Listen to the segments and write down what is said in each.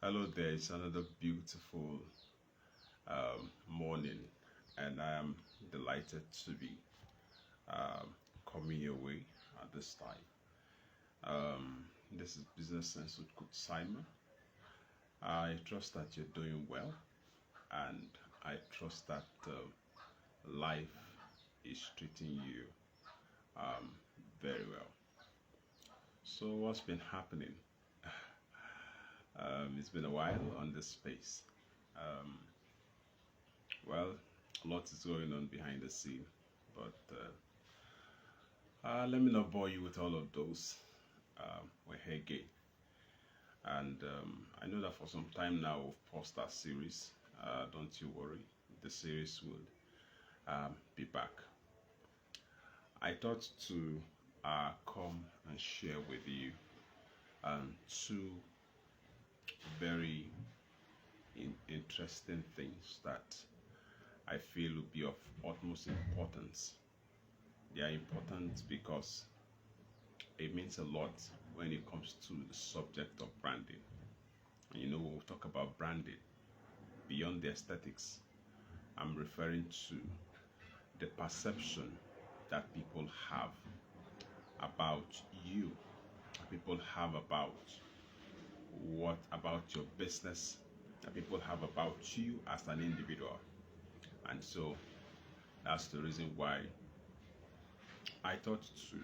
Hello there, it's another beautiful morning, and I am delighted to be um, coming your way at this time. This is Business Sense with Coach Simon. I trust that you're doing well, and I trust that life is treating you um, very well. So, what's been happening? It's been a while on this space. Um, Well, a lot is going on behind the scene, but let me not bore you with all of those. We're here again, and I know that for some time now we've paused that series. Don't you worry, the series will be back. I thought to come and share with you two very interesting things that I feel will be of utmost importance. They are important because it means a lot when it comes to the subject of branding. And when we talk about branding, beyond the aesthetics, I'm referring to the perception that people have about you, people have about your business, that people have about you as an individual. And so that's the reason why I thought to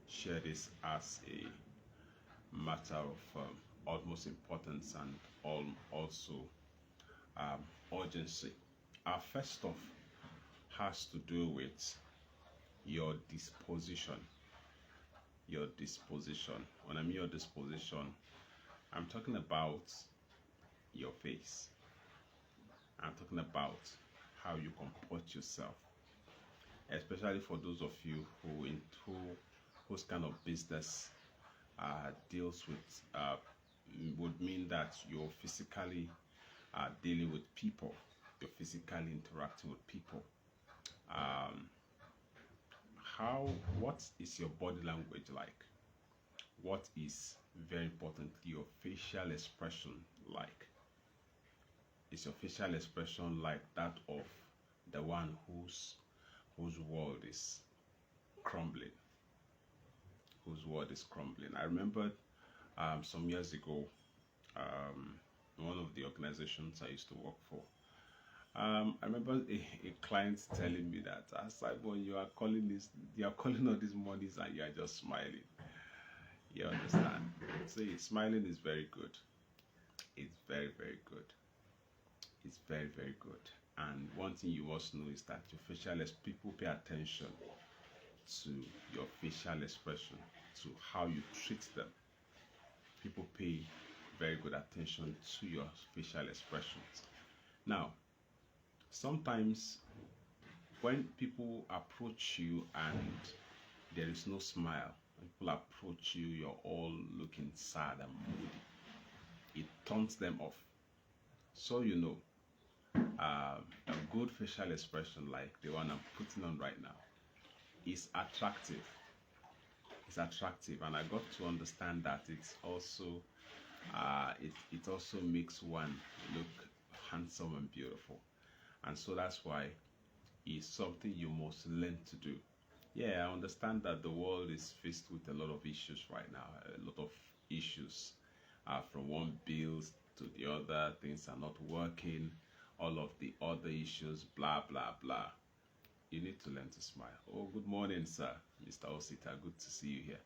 share this as a matter of utmost importance and also urgency. Our first stuff has to do with your disposition. Your disposition. When I mean your disposition, I'm talking about your face. I'm talking about how you comport yourself, especially for those of you whose kind of business deals with would mean that you're physically dealing with people, you're physically interacting with people. What is your body language like? What is, very importantly, your facial expression like? Is your facial expression like that of the one whose world is crumbling? Whose world is crumbling? I remember some years ago, one of the organizations I used to work for. I remember a client telling me that, Simon, you are calling all these monies and you are just smiling. You understand? See, smiling is very good. It's very, very good. It's very, very good. And one thing you must know is that your people pay attention to your facial expression, to how you treat them. People pay very good attention to your facial expressions. Now, sometimes when people approach you and there is no smile, when people approach you, you're all looking sad and moody, it turns them off. So a good facial expression like the one I'm putting on right now is attractive. It's attractive, and I got to understand that it's also it also makes one look handsome and beautiful, and so that's why it's something you must learn to do. Yeah, I understand that the world is faced with a lot of issues right now, a lot of issues from one bills to the other, things are not working, all of the other issues, blah, blah, blah. You need to learn to smile. Oh, good morning, sir, Mr. Osita. Good to see you here.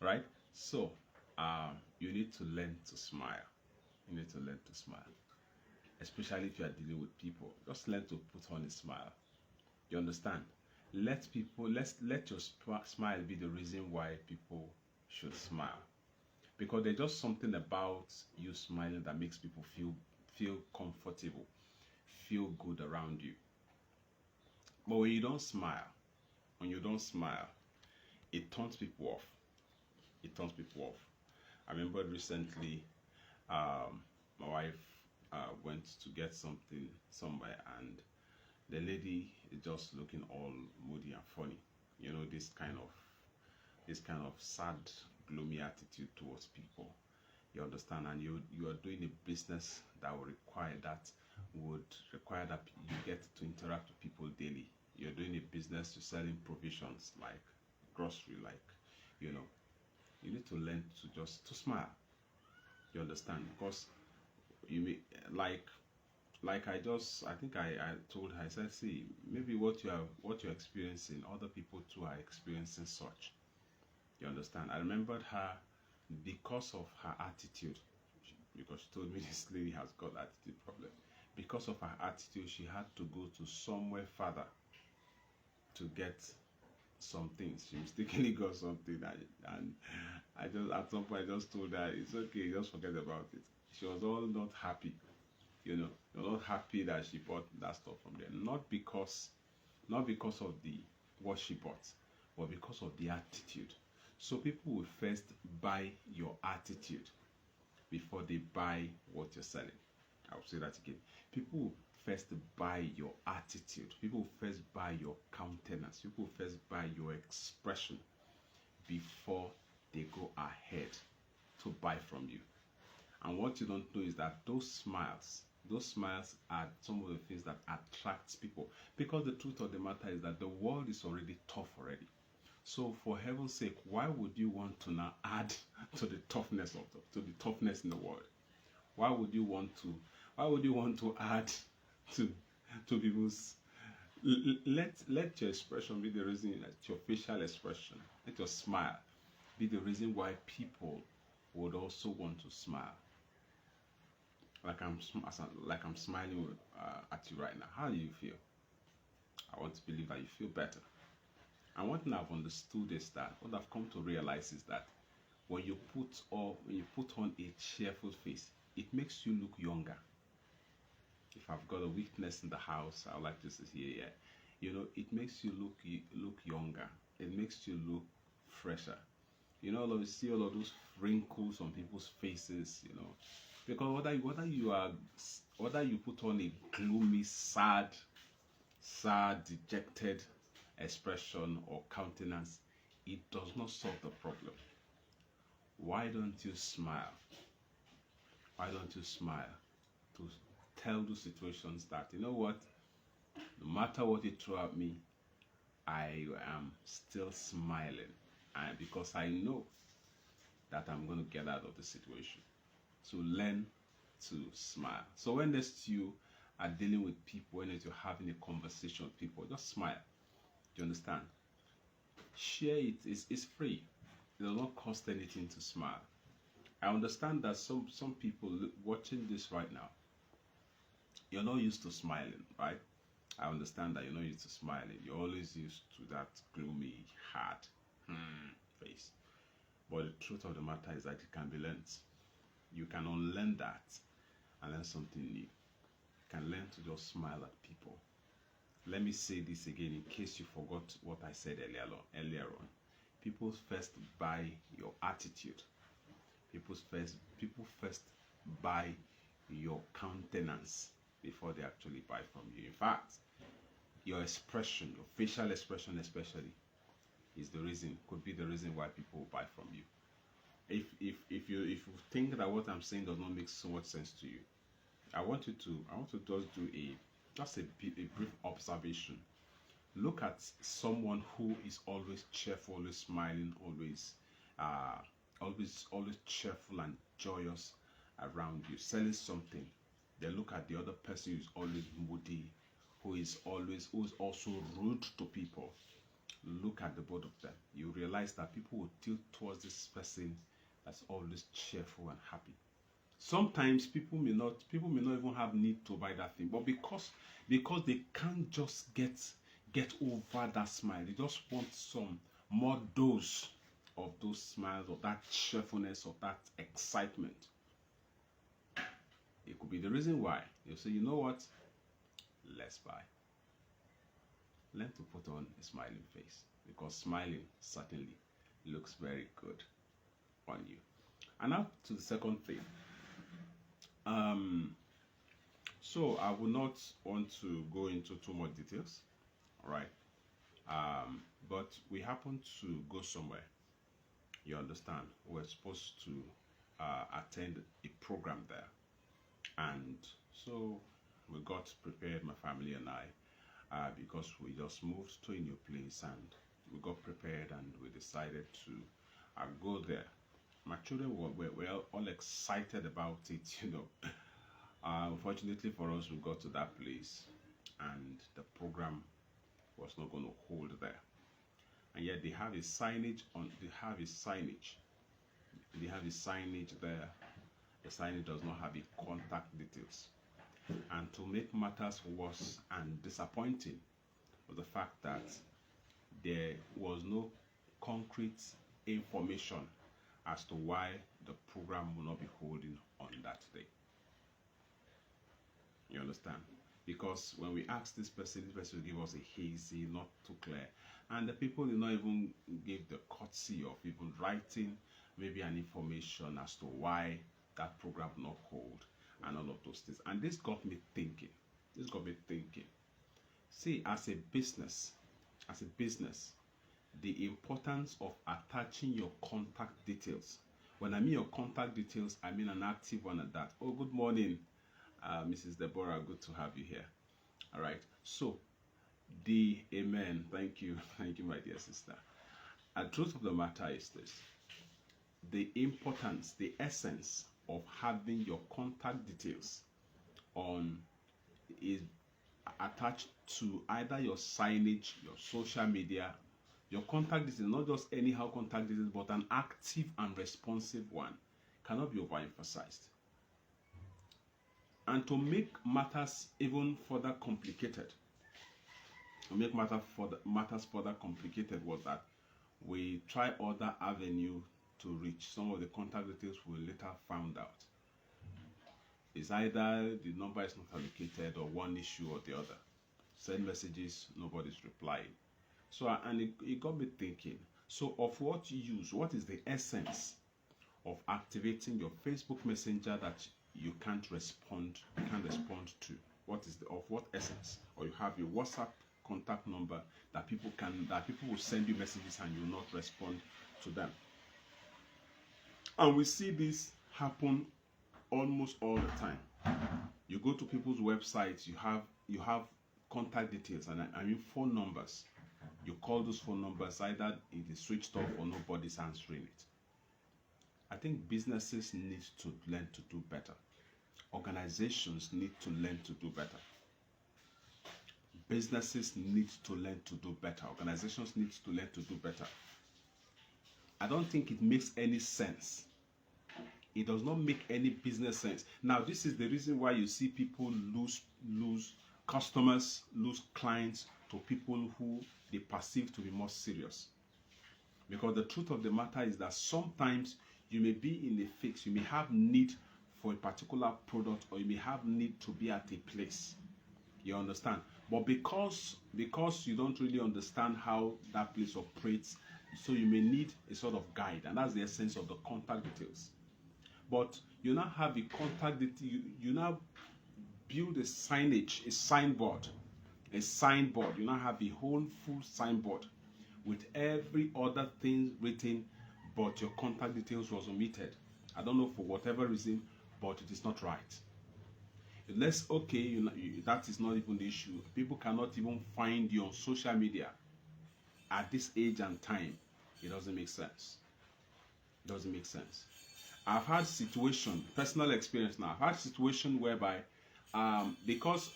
Right? So, you need to learn to smile. You need to learn to smile. Especially if you are dealing with people. Just learn to put on a smile. You understand? Let your smile be the reason why people should smile. Because there's just something about you smiling that makes people feel comfortable, feel good around you. But when you don't smile, it turns people off. It turns people off. I remember recently, my wife went to get something somewhere, and the lady is just looking all moody and funny. This kind of sad, gloomy attitude towards people. You understand? And you are doing a business that would require that you get to interact with people daily. You're doing a business, you're selling provisions like grocery, like, you know, you need to learn to just to smile. You understand? Because you may, like I think I told her, I said, see, maybe what you're experiencing, other people too are experiencing such. You understand? I remembered her because of her attitude, because she told me this lady has got attitude problem. Because of her attitude, she had to go to somewhere further to get some things. She mistakenly got something, and I just at some point I just told her it's okay, just forget about it. She was all not happy, you know, not happy that she bought that stuff from there. Not because of the what she bought, but because of the attitude. So people will first buy your attitude before they buy what you're selling. I'll say that again. People will first buy your attitude. People will first buy your countenance. People will first buy your expression before they go ahead to buy from you. And what you don't know is that those smiles are some of the things that attracts people. Because the truth of the matter is that the world is already tough already. So for heaven's sake, why would you want to now add to the toughness in the world? Why would you want to add to people's let your expression be the reason, that your facial expression, let your smile be the reason why people would also want to smile. Like I'm smiling at you right now. How do you feel? I want to believe that you feel better. And one thing I've understood is that what I've come to realize is that when you put on a cheerful face, it makes you look younger. If I've got a weakness in the house, I would like to say, yeah, you know, it makes you look younger. It makes you look fresher. You know, you see all of those wrinkles on people's faces, you know, because whether you put on a gloomy, sad, dejected expression or countenance, it does not solve the problem. Why don't you smile? Why don't you smile to tell those situations that, you know what, no matter what you throw at me, I am still smiling, and because I know that I'm going to get out of the situation. So learn to smile. So when next you are dealing with people, when you're having a conversation with people, just smile. Do you understand? Share it. It's free. It does not cost anything to smile. I understand that some people watching this right now, you're not used to smiling, right? I understand that you're not used to smiling. You're always used to that gloomy, hard face. But the truth of the matter is that it can be learned. You can unlearn that and learn something new. You can learn to just smile at people. Let me say this again in case you forgot what I said earlier on. People first buy your attitude. People first buy your countenance before they actually buy from you. In fact, your expression, your facial expression especially, could be the reason why people will buy from you. If you think that what I'm saying does not make so much sense to you, I want to just do a brief observation. Look at someone who is always cheerful, always smiling, always cheerful and joyous around you, selling something. Then look at the other person who is always moody, who is also rude to people. Look at the both of them. You realize that people will tilt towards this person that's always cheerful and happy. Sometimes people may not even have need to buy that thing, but because they can't just get over that smile, they just want some more dose of those smiles, of that cheerfulness, of that excitement. It could be the reason why you say, you know what, let's buy. Learn to put on a smiling face, because smiling certainly looks very good on you. And now to the second thing. So I will not want to go into too much details, all right? But we happen to go somewhere. You understand? We're supposed to attend a program there. And so we got prepared, my family and I, because we just moved to a new place, and we got prepared and we decided to go there. My children were all excited about it, you know. Unfortunately for us, we got to that place and the program was not going to hold there. And yet they have a signage there. The signage does not have a contact details. And to make matters worse and disappointing was the fact that there was no concrete information as to why the program will not be holding on that day. You understand? Because when we asked this person will give us a hazy, not too clear. And the people did not even give the courtesy of even writing maybe an information as to why that program will not hold and all of those things. And this got me thinking. See, as a business, the importance of attaching your contact details. When I mean your contact details, I mean an active one at that. Oh, good morning, Mrs. Deborah. Good to have you here. All right. So, amen. Thank you, my dear sister. The truth of the matter is this: the importance, the essence of having your contact details on is attached to either your signage, your social media, your contact details, not just anyhow contact details, but an active and responsive one, cannot be overemphasized. And to make matters even further complicated, was that we try other avenue to reach some of the contact details we later found out. It's either the number is not allocated or one issue or the other. Send messages, nobody's replying. So, and it got me thinking, so of what use, what is the essence of activating your Facebook Messenger that you can't respond to? What is of what essence? Or you have your WhatsApp contact number that people will send you messages and you will not respond to them. And we see this happen almost all the time. You go to people's websites, you have contact details, and I mean phone numbers. You call those phone numbers, either it is switched off or nobody's answering it. I think businesses need to learn to do better. Organizations need to learn to do better. Businesses need to learn to do better. Organizations need to learn to do better. I don't think it makes any sense. It does not make any business sense. Now, this is the reason why you see people lose customers, lose clients to people who they perceive to be more serious. Because the truth of the matter is that sometimes you may be in a fix, you may have need for a particular product, or you may have need to be at a place. You understand? But because you don't really understand how that place operates, so you may need a sort of guide, and that's the essence of the contact details. But you now have a contact detail, you now build a signage, a signboard. You now have a whole full signboard with every other thing written, but your contact details was omitted. I don't know for whatever reason, but it is not right. That is not even the issue. People cannot even find you on social media at this age and time. It doesn't make sense. I've had personal experience now. I've had situation whereby, because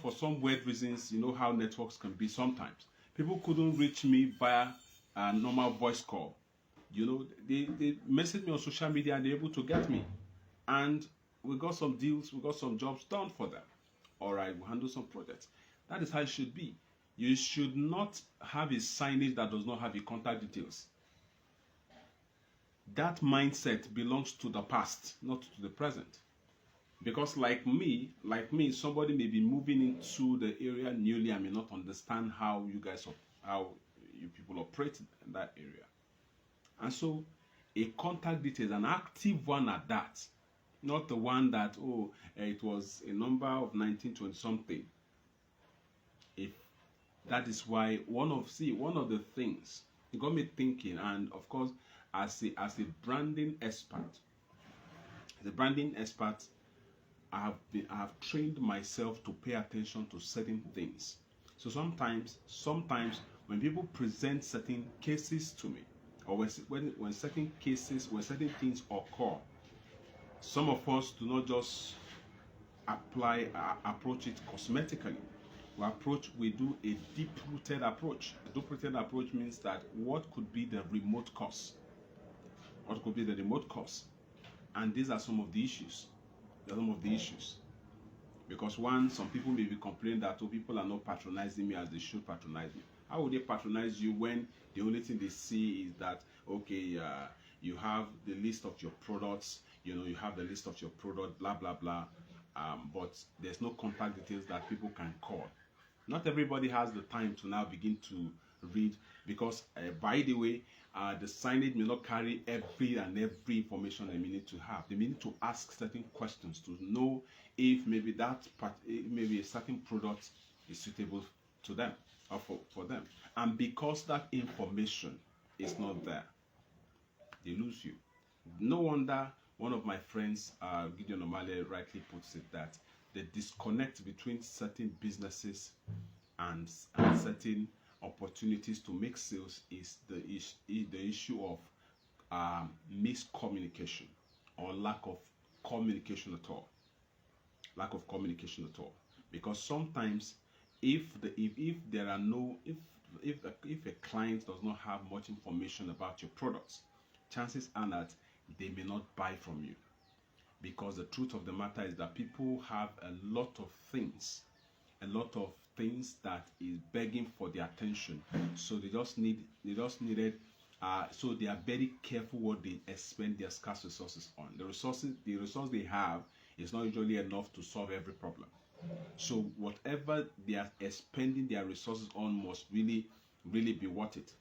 for some weird reasons, you know how networks can be sometimes. People couldn't reach me via a normal voice call. You know, they messaged me on social media and they're able to get me. And we got some deals, we got some jobs done for them. All right, we'll handle some projects. That is how it should be. You should not have a signage that does not have your contact details. That mindset belongs to the past, not to the present. Because like me, somebody may be moving into the area newly and may not understand how you people operate in that area. And so a contact details, an active one at that, not the one that, it was a number of 1920 something. If that is why one of the things, it got me thinking, and of course, as a branding expert, As a branding expert, I have trained myself to pay attention to certain things. So sometimes when people present certain cases to me, or when certain cases, when certain things occur, some of us do not just approach it cosmetically. We do a deep-rooted approach. A deep-rooted approach means that what could be the remote cause? What could be the remote cause? And these are some of the issues. Because some people may be complaining that people are not patronizing me as they should patronize me. How would they patronize you when the only thing they see is that, okay, you have the list of your products, you have the list of your product, blah, blah, blah, but there's no contact details that people can call. Not everybody has the time to now begin to read, because by the way, the signage may not carry every information they may need to have. They may need to ask certain questions to know if maybe maybe a certain product is suitable to them or for them. And because that information is not there, they lose you. No wonder one of my friends, Gideon O'Malley, rightly puts it that the disconnect between certain businesses and certain opportunities to make sales is the issue of miscommunication, or lack of communication at all. Because sometimes if a client does not have much information about your products, chances are that they may not buy from you. Because the truth of the matter is that people have a lot of things that is begging for their attention. So they just needed. So they are very careful what they expend their scarce resources on. The resource they have is not usually enough to solve every problem. So whatever they are expending their resources on must really, really be worth it.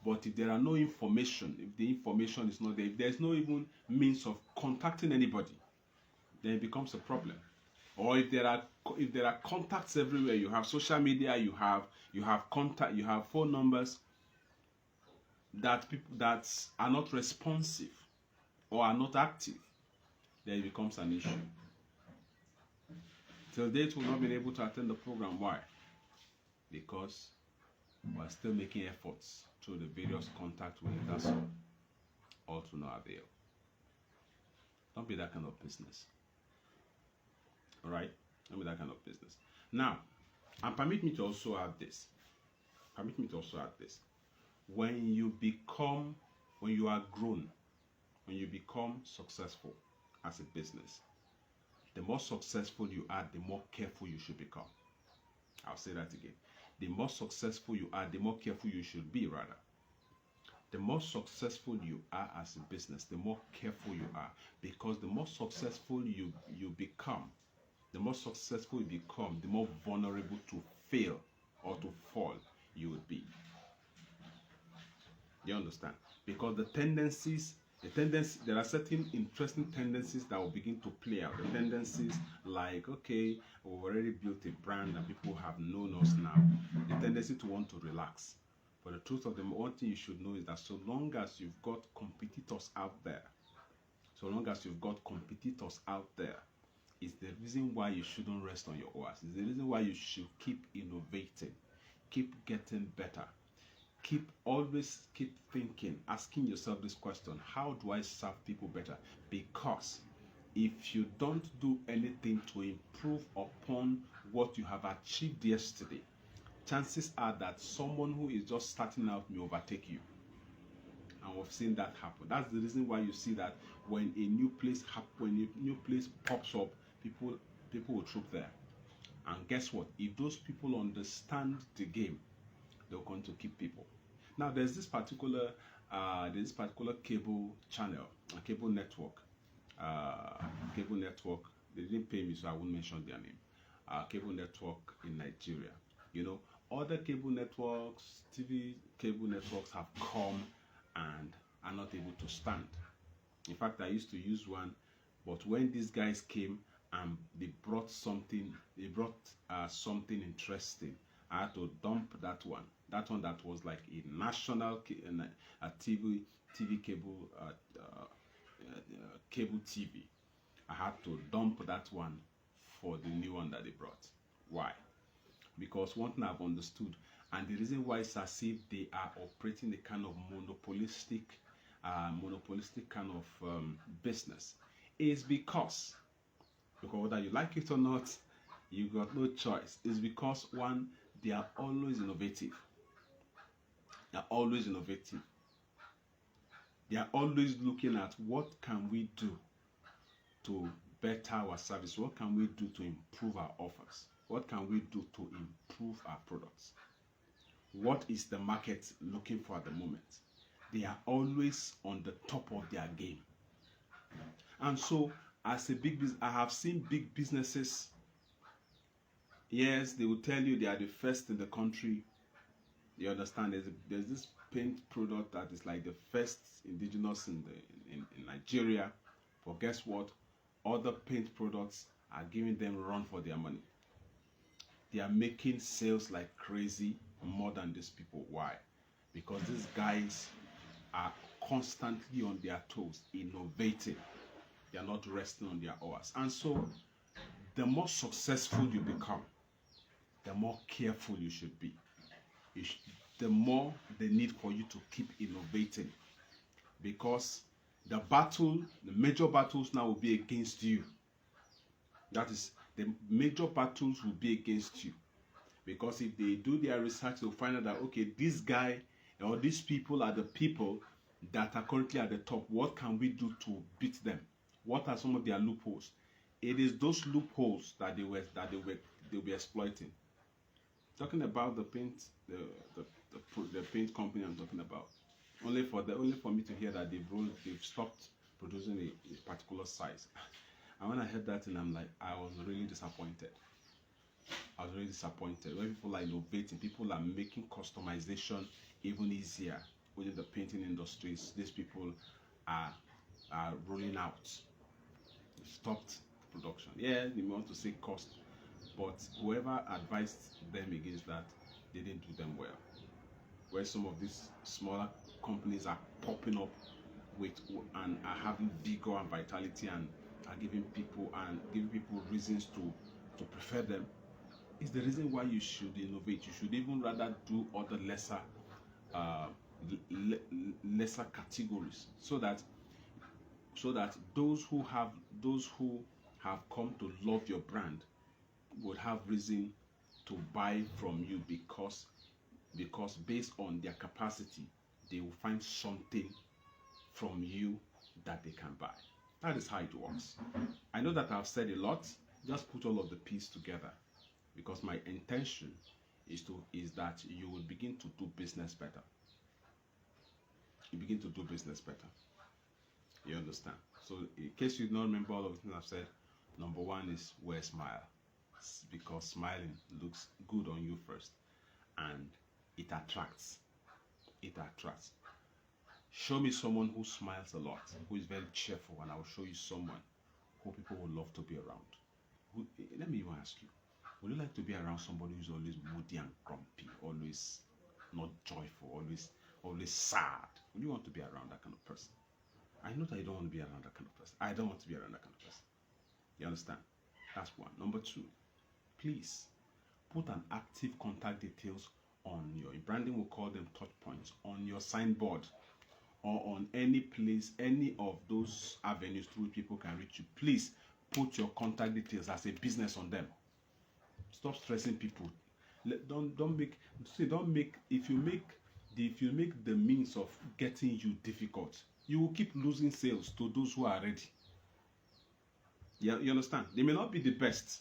But if there are no information, if the information is not there, if there's no even means of contacting anybody, then it becomes a problem. Or if there are contacts everywhere, you have social media, you have contact, you have phone numbers that people that are not responsive or are not active, then it becomes an issue. Till date, we've not been able to attend the program. Why? Because we're still making efforts through the various contacts with it. That's all to no avail. Don't be that kind of business. All right? Don't be that kind of business. Now, and permit me to also add this. When you are grown, when you become successful as a business, the more successful you are, the more careful you should become. I'll say that again. The more successful you are, the more careful you should be, rather. The more successful you are as a business, the more careful you are. Because the more successful you become, the more vulnerable to fail or to fall you would be. You understand? Because there are certain interesting tendencies that will begin to play out. The tendencies like, okay, we've already built a brand and people have known us now. The tendency to want to relax. But the truth of the one thing you should know is that so long as you've got competitors out there, it's the reason why you shouldn't rest on your oars. It's the reason why you should keep innovating, keep getting better. Always keep thinking, asking yourself this question: how do I serve people better? Because if you don't do anything to improve upon what you have achieved yesterday, chances are that someone who is just starting out may overtake you. And we've seen that happen. That's the reason why you see that when a new place pops up, people will troop there. And guess what? If those people understand the game, they're going to keep people. Now there's this particular cable channel, a cable network. They didn't pay me, so I won't mention their name. Cable network in Nigeria. Other cable networks, TV cable networks have come and are not able to stand. In fact, I used to use one, but when these guys came and they brought something interesting, I had to dump that one. That one that was like a national TV cable TV. I had to dump that one for the new one that they brought. Why? Because one thing I've understood, and the reason why it's as if they are operating a kind of monopolistic kind of business, is because whether you like it or not, you got no choice. It's because one, they are always innovative. They are always innovative. They are always looking at what can we do to better our service. What can we do to improve our offers? What can we do to improve our products? What is the market looking for at the moment? They are always on the top of their game. And so, as a big business, I have seen big businesses. Yes, they will tell you they are the first in the country. You understand? There's this paint product that is like the first indigenous in Nigeria. But guess what? Other paint products are giving them run for their money. They are making sales like crazy, more than these people. Why? Because these guys are constantly on their toes, innovating. They are not resting on their oars. And so, the more successful you become, the more careful you should be. The more the need for you to keep innovating. Because the major battles now will be against you. That is, the major battles will be against you. Because if they do their research, they'll find out that, okay, this guy or these people are the people that are currently at the top. What can we do to beat them? What are some of their loopholes? It is those loopholes that they'll be exploiting. Talking about the paint, the paint company I'm talking about. Only for me to hear that they've stopped producing a particular size. And when I heard that, and I'm like, I was really disappointed. When people are innovating, people are making customization even easier within the painting industries. These people are rolling out. Stopped production. Yeah, they want to say cost, but whoever advised them against that, they didn't do them well. Where some of these smaller companies are popping up and are having vigor and vitality and are giving people reasons to prefer them. It's the reason why you should innovate. You should even rather do other lesser categories, so that those who have come to love your brand would have reason to buy from you, because based on their capacity, they will find something from you that they can buy. That is how it works. I know that I've said a lot. Just put all of the pieces together, because my intention is that you will begin to do business better. You begin to do business better. You understand? So, in case you don't remember all of the things I've said, number one is wear a smile, because smiling looks good on you first, and it attracts. Show me someone who smiles a lot, who is very cheerful, and I will show you someone who people would love to be around. Let me even ask you, would you like to be around somebody who's always moody and grumpy, always not joyful, always sad? Would you want to be around that kind of person? I know that you don't want to be around that kind of person. I don't want to be around that kind of person. You understand? That's one. Number two, please put an active contact details on your branding. Will call them touch points on your signboard, or on any place, any of those avenues through which people can reach you. Please put your contact details as a business on them. Stop stressing people. If you make the means of getting you difficult, you will keep losing sales to those who are ready. Yeah, you understand? They may not be the best,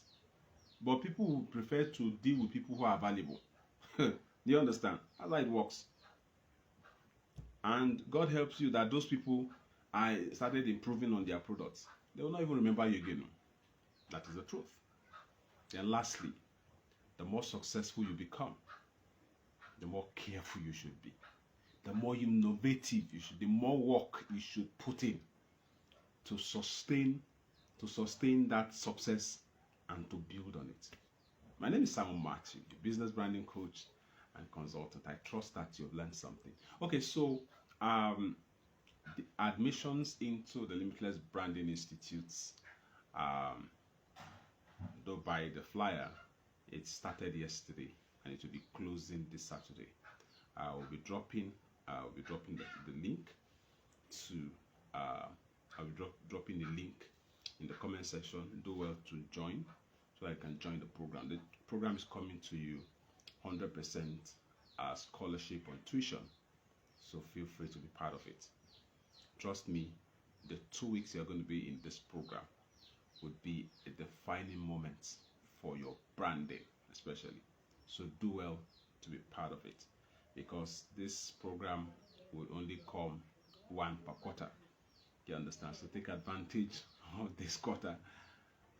but people will prefer to deal with people who are valuable. Do you understand? That's how it works. And God helps you that those people started improving on their products. They will not even remember you again. That is the truth. Then lastly, the more successful you become, the more careful you should be. The more innovative you should, the more work you should put in to sustain that success and to build on it. My name is Simon013, business branding coach and consultant. I trust that you've learned something. Okay, so the admissions into the Limitless Branding Institutes Um, though by the flyer, it started yesterday and it will be closing this Saturday. I'll be dropping the link to I'll be dropping the link in the comment section. Do well to join so I can join the program. The program is coming to you 100% scholarship on tuition, so feel free to be part of it. Trust me, the 2 weeks you're going to be in this program would be a defining moment for your branding, especially. So do well to be part of it, because this program will only come one per quarter. You understand? So take advantage of this quarter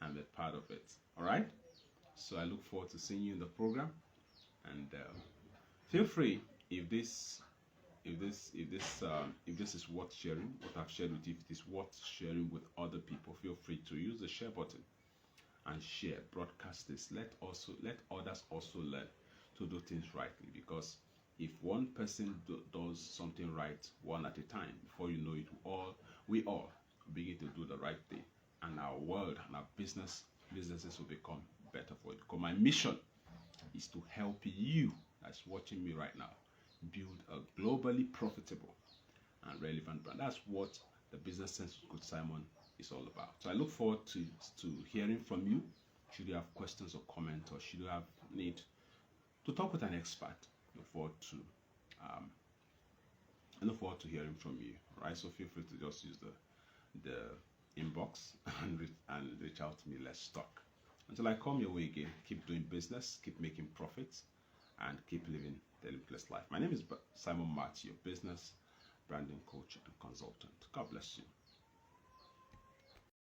and be part of it. All right? So I look forward to seeing you in the program, and feel free, if this is worth sharing, what I've shared with you, if it is worth sharing with other people, feel free to use the share button and share, broadcast this. Let others also learn to do things rightly, because if one person does something right one at a time, before you know it, we all begin to do the right thing, and our world and our businesses will become better for it. Because my mission is to help you that's watching me right now build a globally profitable and relevant brand. That's what the Business Sense with Coach Simon is all about. So I look forward to hearing from you. Should you have questions or comments, or should you have need to talk with an expert, I look forward to hearing from you. All right, so feel free to just use the inbox and reach out to me. Let's talk. Until I come your way again, keep doing business, keep making profits, and keep living the limitless life. My name is Simon013, your business branding coach and consultant. God bless you.